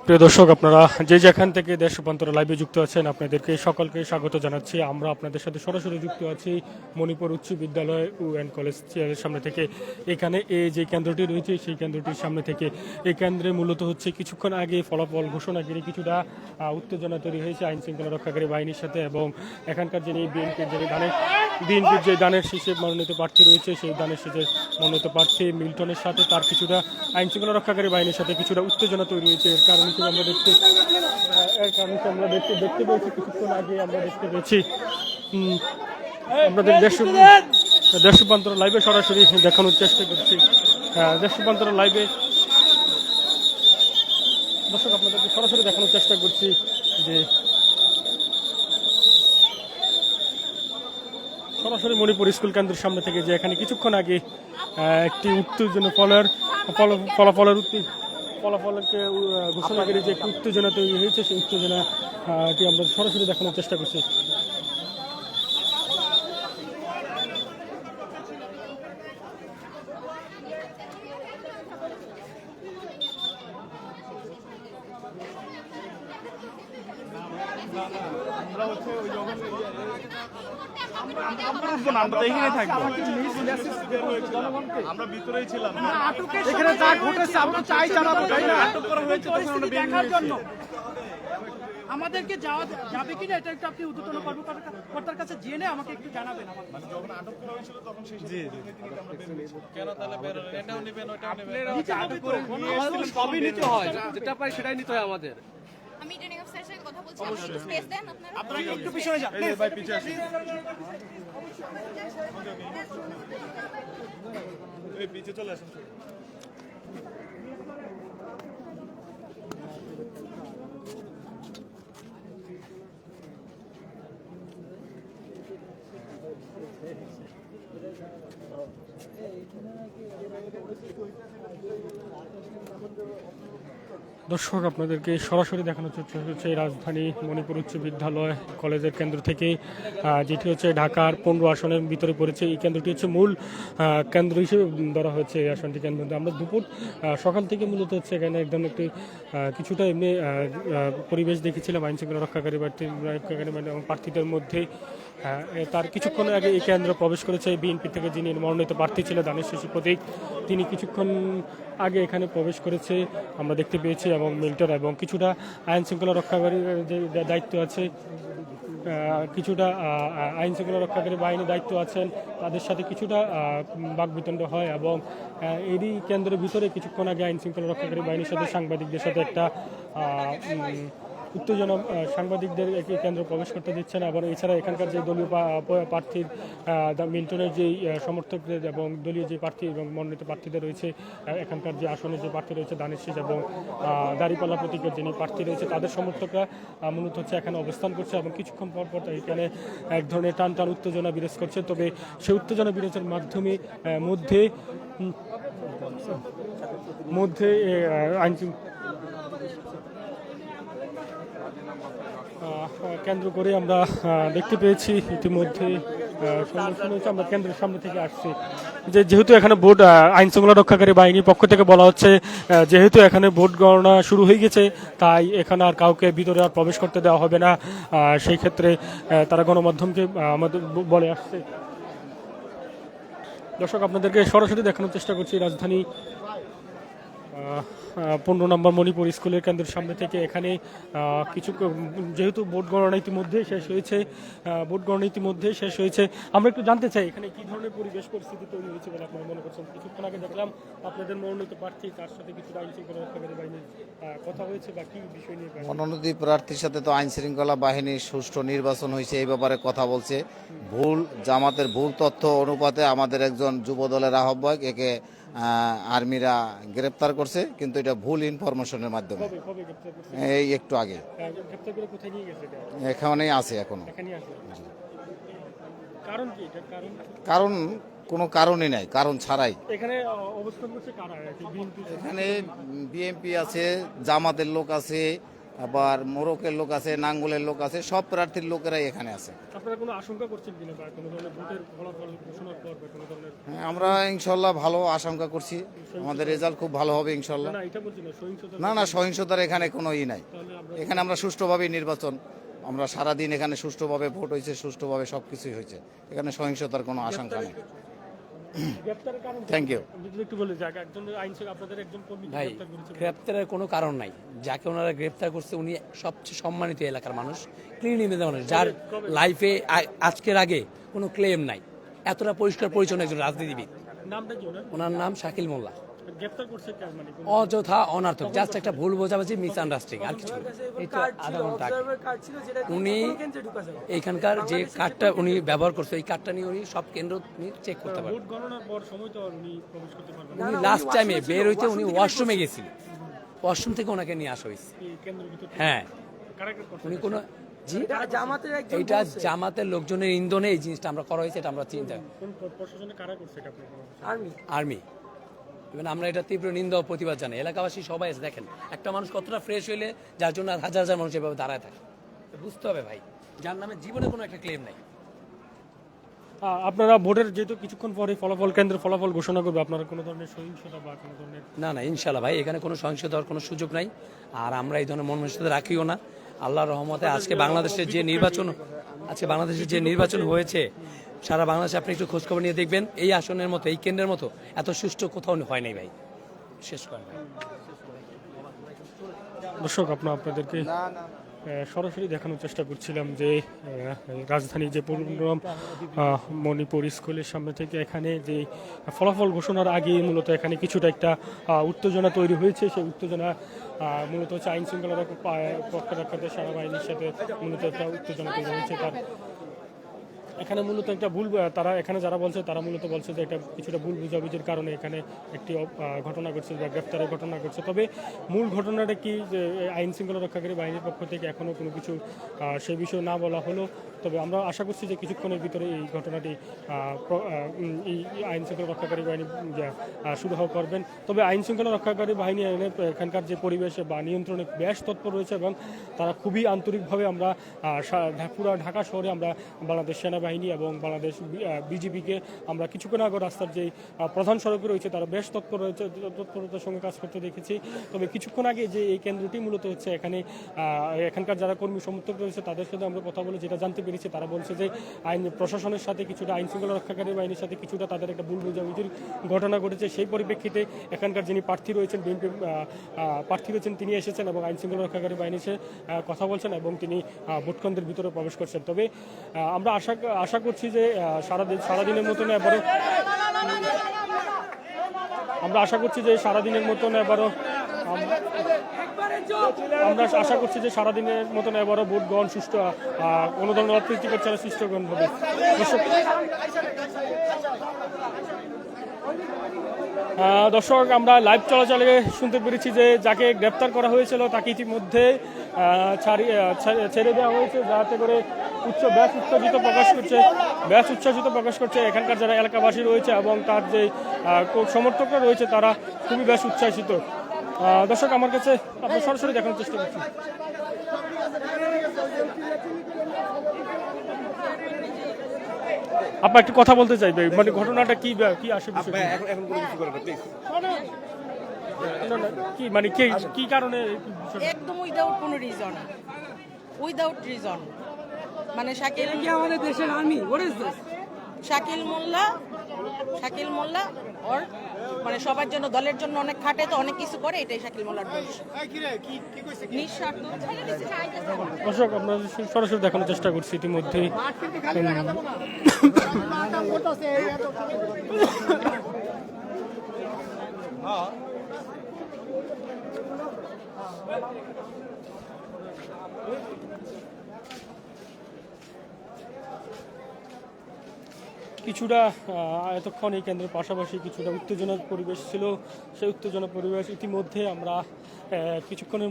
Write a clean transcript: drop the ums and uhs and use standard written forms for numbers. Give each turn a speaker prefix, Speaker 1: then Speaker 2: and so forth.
Speaker 1: প্রিয় দর্শক, আপনারা যে যেখান থেকে দেশ রূপান্তর লাইভে যুক্ত আছেন আপনাদেরকে সকলকে স্বাগত জানাচ্ছি। আমরা আপনাদের সাথে সরাসরি যুক্ত আছি মণিপুর উচ্চ বিদ্যালয় অ্যান্ড কলেজ সামনে থেকে। এখানে এই যে কেন্দ্রটি রয়েছে সেই কেন্দ্রটির সামনে থেকে এই কেন্দ্রে মূলত হচ্ছে কিছুক্ষণ আগে ফলাফল ঘোষণাকারী কিছুটা উত্তেজনা তৈরি হয়েছে আইন শৃঙ্খলা রক্ষাকারী বাহিনীর সাথে এবং এখানকার যিনি বিএনপির যে দানের শীর্ষে মনোনীত প্রার্থী রয়েছে সেই দানের শীর্ষে মনোনীত প্রার্থী মিল্টনের সাথে তার কিছুটা আইন শৃঙ্খলা রক্ষাকারী বাহিনীর সাথে কিছুটা উত্তেজনা তৈরি হয়েছে। এর কারণে আমরা দেখতে পেয়েছি কিছুক্ষণ আগে আমরা দেখতে পেয়েছি আমাদের দেশ রূপান্তর লাইভে সরাসরি দেখানোর চেষ্টা করছি। দেশ রূপান্তর লাইভে দর্শক আপনাদেরকে সরাসরি দেখানোর চেষ্টা করছি যে সরাসরি মণিপুর স্কুল কেন্দ্রের সামনে থেকে যে এখানে কিছুক্ষণ আগে একটি উত্তেজনা ফলাফলকে ঘোষণাকারী যে একটি উত্তেজনা তৈরি হয়েছে সেই উত্তেজনাটি আমরা সরাসরি দেখানোর চেষ্টা করছি।
Speaker 2: আমরা ভিতরেই ছিলাম।
Speaker 3: এখানে যা ঘটেছে আমরা চাই জানাবো, তাই না? পরিস্থিতি দেখার জন্য আমাদেরকে যাওয়া যাবে কিনা এটা একটু আপনি ঊর্ধ্বতন কর্মকর্তার কাছে জেনে আমাকে একটু জানাবেন।
Speaker 2: যখন আটক করা হয়েছিল তখন সেই কেন তাহলে এটাও নেবেন ওটাও নেবেন,
Speaker 3: আমাদের সবই নিতে হয়, যেটা পাই সেটাই নিতে হয় আমাদের।
Speaker 4: আমি রিটার্নিং অফিসারের সাথে কথা বলছি, আমাকে একটু স্পেস দেন আপনারা।
Speaker 2: আপনারা একটু পিছনে যান, এই ভাই পিছে আসুন, এই পিছে চলে আসুন।
Speaker 1: দর্শক আপনাদেরকে সরাসরি দেখানোর চেষ্টা হচ্ছে রাজধানী মণিপুর উচ্চ বিদ্যালয় কলেজের কেন্দ্র থেকে, যেটি হচ্ছে ঢাকার 15 আসনের ভিতরে পড়েছে। এই কেন্দ্রটি হচ্ছে মূল কেন্দ্র হিসেবে ধরা হয়েছে এই আসনটি কেন্দ্র। আমরা সকাল থেকে মূলত হচ্ছে এখানে একদম একটি কিছুটা এমনি পরিবেশ দেখেছিলাম আইন শৃঙ্খলা রক্ষাকারী প্রার্থীদের মধ্যে। তার কিছুক্ষণ আগে এই কেন্দ্র প্রবেশ করেছে বিএনপি থেকে যিনি মনোনীত প্রার্থী ছিলেন দানের শীর্ষ প্রতীক, তিনি কিছুক্ষণ আগে এখানে প্রবেশ করেছে আমরা দেখতে পেয়েছি। এবং মিল্টন এবং কিছুটা আইন শৃঙ্খলা রক্ষাকারীর যে দায়িত্ব আছে, কিছুটা আইন শৃঙ্খলা রক্ষাকারী বাহিনীর দায়িত্ব আছেন, তাদের সাথে কিছুটা বাকবিতণ্ড হয়। এবং এরই কেন্দ্রের ভিতরে কিছুক্ষণ আগে আইন শৃঙ্খলা রক্ষাকারী বাহিনীর সাথে সাংবাদিকদের সাথে একটা উত্তেজনা, সাংবাদিকদের একটি কেন্দ্র প্রবেশ করতে দিচ্ছে না। এবং এছাড়া এখানকার যে দলীয় প্রার্থীর মিল্টনের যেই সমর্থকদের এবং দলীয় যে প্রার্থী এবং মনোনীত প্রার্থীদের রয়েছে, এখানকার যে আসনের যে প্রার্থী রয়েছে দানের শীষ এবং দাঁড়িপাল্লা প্রতীকের যিনি প্রার্থী রয়েছে তাদের সমর্থকরা মূলত হচ্ছে এখানে অবস্থান করছে। এবং কিছুক্ষণ পর এখানে এক ধরনের টান উত্তেজনা বিরাজ করছে। তবে সেই উত্তেজনা বিরাজের মাধ্যমে মধ্যে আইন কেন্দ্র করে আমরা দেখতে পেয়েছি ইতিমধ্যে আমরা কেন্দ্রের সামনে থেকে আসছি যে যেহেতু এখানে ভোট আইন শৃঙ্খলা রক্ষাকারী বাহিনীর পক্ষ থেকে বলা হচ্ছে যেহেতু এখানে ভোট গণনা শুরু হয়ে গেছে তাই এখানে আর কাউকে ভিতরে আর প্রবেশ করতে দেওয়া হবে না। সেই ক্ষেত্রে তারা গণমাধ্যমকে আমাদের বলে আসছে। দর্শক আপনাদেরকে সরাসরি দেখানোর চেষ্টা করছি রাজধানী 15 নম্বর মণিপুর স্কুলের কেন্দ্রের সামনে থেকে। এখানে যেহেতু ভোট গণনা ইতিমধ্যে শেষ হয়েছে, আমরা একটু জানতে চাই এখানে কি ধরনের পরিবেশ পরিস্থিতি তৈরি হয়েছে বলে আপনারা মনে করছেন। কিছুক্ষণ আগে দেখলাম আপনাদের মনোনীত প্রার্থী, তার সাথে কিছু আইন শৃঙ্খলা রক্ষাকারী বাহিনীর কথা হয়েছে বা কি বিষয় নিয়ে
Speaker 5: মনোনীত প্রার্থীর সাথে তো আইন শৃঙ্খলা বাহিনীর সুষ্ঠু নির্বাচন হয়েছে এই ব্যাপারে কথা বলছে। জামাতের ভুল তথ্য অনুপাতে আমাদের একজন যুব দলের আহ্বায়ক একে আর্মিরা গ্রেপ্তার করছে, কিন্তু এটা ভুল ইনফরমেশনের মাধ্যমে। এই একটু আগে এখানেই আছে এখনো। কারণ কোনো কারণই নাই, কারণ ছাড়াই এখানে বিএনপি আছে, জামাতের লোক আছে, আবার মোরকের লোক আছে, নাঙ্গলের লোক আছে, সব প্রার্থীর লোকেরাই এখানে আছে।
Speaker 1: আপনারা কোনো আশঙ্কা করছেন কিনা বা কোনো ধরনের ভোটের ফলাফল ঘোষণার পর বা কোনো ধরনের
Speaker 5: হ্যাঁ, আমরা ইনশাল্লাহ ভালো আশঙ্কা করছি, আমাদের রেজাল্ট খুব ভালো হবে ইনশাল্লাহ।
Speaker 1: না এটা বলছি না সহিংসতা
Speaker 5: না সহিংসতার এখানে কোনো নাই।
Speaker 1: তাহলে আমরা
Speaker 5: এখানে আমরা সুষ্ঠুভাবে নির্বাচন, আমরা সারাদিন এখানে সুষ্ঠুভাবে ভোট হয়েছে, সুষ্ঠুভাবে সব কিছুই হয়েছে, এখানে সহিংসতার কোনো আশঙ্কা নেই।
Speaker 1: গ্রেপ্তারের কারণ
Speaker 5: থ্যাংক ইউ।
Speaker 1: আমি যদি একটু বলে যাক একজন আইন আপনাদের একজন কর্মী
Speaker 6: ভাই
Speaker 1: গ্রেপ্তার করেছে
Speaker 6: গ্রেপ্তারের কোনো কারণ নাই, যাকে ওনারা গ্রেপ্তার করছে উনি সবচেয়ে সম্মানিত এলাকার মানুষ, ক্লিন ইমেজ মানুষ, যার লাইফে আজকের আগে কোনো ক্লেম নাই, এতটা পরিষ্কার পরিচ্ছন্ন একজন রাজনীতিবিদ।
Speaker 1: নামটা কি ওনার
Speaker 6: ওনার নাম শাকিল মোল্লা।
Speaker 1: গ্রেপ্তার করছে কেন মানে কোন-
Speaker 6: অযথা অনার্থক, জাস্ট একটা ভুল বোঝাবুঝি, মিস আন্ডারস্ট্যান্ডিং, আর কিছু না। এই তো আধা ঘন্টা আগে উনি এইখানকার যে কার্ডটা উনি ব্যবহার করছে, এই কার্ডটা নিয়ে উনি সব কেন্দ্র উনি চেক করতে পারেন।
Speaker 1: ভোট গণনার পর সময় তো আর উনি প্রবেশ করতে পারবেন না।
Speaker 6: উনি লাস্ট টাইমে বের হইতে উনি ওয়াশরুমে গেছিলেন, ওয়াশরুম থেকে ওনাকে নিয়ে আসা হয়েছে।
Speaker 1: এই কেন্দ্রের ভিতর
Speaker 6: হ্যাঁ,
Speaker 1: কারা করছে
Speaker 6: উনি কোনো এইটা জামাতের লোকজনের ইন্ধনে এই জিনিসটা আমরা করা হয়েছে, এটা আমরা চিন্তা
Speaker 1: কোন প্রশাসনে কারা করছে এটা আপনার
Speaker 6: আর্মি। ইভেন আমরা এটা তীব্র নিন্দা ও প্রতিবাদ জানাই। এলাকাবাসী সবাই আছে, দেখেন একটা মানুষ কতটা ফ্রেশ হইলে যার জন্য হাজার হাজার মানুষ এভাবে দাঁড়ায় থাকে, বুঝতে হবে ভাই, যার নামে জীবনে কোনো একটা ক্লেম নাই।
Speaker 1: আপনারা ভোটের যেহেতু কিছুক্ষণ পরে ফলাফল কেন্দ্রের ফলাফল ঘোষণা করবে, আপনারা কোনো ধরনের সহিংসতা বা কোনো ধরনের
Speaker 6: না ইনশাল্লাহ ভাই, এখানে কোনো সহিংসতা হওয়ার কোনো সুযোগ নাই, আর আমরা এই ধরনের মন মানসিকতা রাখিও না। আল্লাহর রহমতে আজকে বাংলাদেশের যে নির্বাচন হয়েছে, সারা বাংলাদেশে আপনি একটু খোঁজখবর নিয়ে দেখবেন, এই আসনের মতো, এই কেন্দ্রের মতো এত সুষ্ঠু কোথাও হয় নাই ভাই। শেষ করেন ভাই।
Speaker 1: দর্শক আপনাদেরকে সরাসরি দেখানোর চেষ্টা করছিলাম যে রাজধানী যে পূর্ণগ্রাম মণিপুর স্কুলের সামনে থেকে এখানে যে ফলাফল ঘোষণার আগে মূলত এখানে কিছুটা একটা উত্তেজনা তৈরি হয়েছে। সেই উত্তেজনা মূলত হচ্ছে আইন শৃঙ্খলা রক্ষাকারী সেনাবাহিনীর সাথে মূলত একটা উত্তেজনা তৈরি হয়েছে। তার এখানে মূলত একটা ভুল, তারা এখানে যারা বলছে তারা মূলত বলছে যে এটা কিছুটা ভুল বুঝাবুঝির কারণে এখানে একটি ঘটনা ঘটছে বা গ্রেপ্তারের ঘটনা ঘটছে। তবে মূল ঘটনাটা কি, যে আইন শৃঙ্খলা রক্ষাকারী বাহিনীর পক্ষ থেকে এখনও কোনো কিছু সেই বিষয়ে না বলা হলো। তবে আমরা আশা করছি যে কিছুক্ষণের ভিতরে এই ঘটনাটি এই আইন শৃঙ্খলা রক্ষাকারী বাহিনী শুরু হওয়া করবেন। তবে আইন শৃঙ্খলা রক্ষাকারী বাহিনী এখানকার যে পরিবেশে বা নিয়ন্ত্রণে বেশ তৎপর রয়েছে এবং তারা খুবই আন্তরিকভাবে, আমরা পুরা ঢাকা শহরে আমরা বাংলাদেশ সেনাবাহিনী এবং বাংলাদেশ বিজিবিকে আমরা কিছুক্ষণ আগে রাস্তার যে প্রধান সড়কে রয়েছে তারা বেশ তৎপরতার সঙ্গে কাজ করতে দেখেছি। তবে কিছুক্ষণ আগে যে এই কেন্দ্রটি মূলত হচ্ছে এখানকার যারা কর্মী সমর্থক রয়েছে তাদের সাথে আমরা কথা বলে যেটা জানতে পেরেছি, তারা বলছে যে আইন প্রশাসনের সাথে কিছুটা, আইন শৃঙ্খলা রক্ষাকারী বাহিনীর সাথে কিছুটা তাদের একটা ভুল বুঝাবুঝির ঘটনা ঘটেছে। সেই পরিপ্রেক্ষিতে এখানকার যিনি প্রার্থী রয়েছেন, বিএনপি প্রার্থী রয়েছেন, তিনি এসেছেন এবং আইন শৃঙ্খলা রক্ষাকারী বাহিনীর সাথে কথা বলছেন এবং তিনি ভোটকেন্দ্রের ভিতরে প্রবেশ করছেন। তবে আমরা আশা করছি যে সারাদিনের মতন এবারও ভোট গ্রহণ সুষ্ঠু, কোনো ধরনের অপ্রীতিকর ছাড়া সুষ্ঠুগ্রহণ হবে। দর্শক আমরা লাইভ চলাচলে শুনতে পেরেছি যে যাকে গ্রেপ্তার করা হয়েছিল তাকে ইতিমধ্যে ছেড়ে দেওয়া হয়েছে, যাতে করে বেশ উচ্ছ্বাসিত প্রকাশ করছে এখানকার যারা এলাকাবাসী রয়েছে এবং তার যে সমর্থকরা রয়েছে তারা খুবই বেশ উচ্ছ্বাসিত। দর্শক আমার কাছে আপনার সরাসরি দেখানোর চেষ্টা করছি। আপনার একটু কথা বলতে চাইবে, মানে ঘটনাটা কি আসে কি, মানে কি কারণে
Speaker 7: একদম উইদাউট কোনো রিজন, মানে শাকিল আমাদের দেশের আর্মি, শাকিল মোল্লা ওর মানে সবার জন্য, দলের জন্য অনেক খাটে, তো অনেক কিছু করে, এটাই শাকিল মোল্লার দোষ। নিঃস্বার্থ
Speaker 1: দর্শক আপনার সরাসরি দেখানোর চেষ্টা করছি ইতিমধ্যেই। কিছুটা এতক্ষণ এই কেন্দ্রের পাশাপাশি কিছুটা উত্তেজনার পরিবেশ ছিল। সেই উত্তেজনা পরিবেশ ইতিমধ্যে আমরা কিছুক্ষণের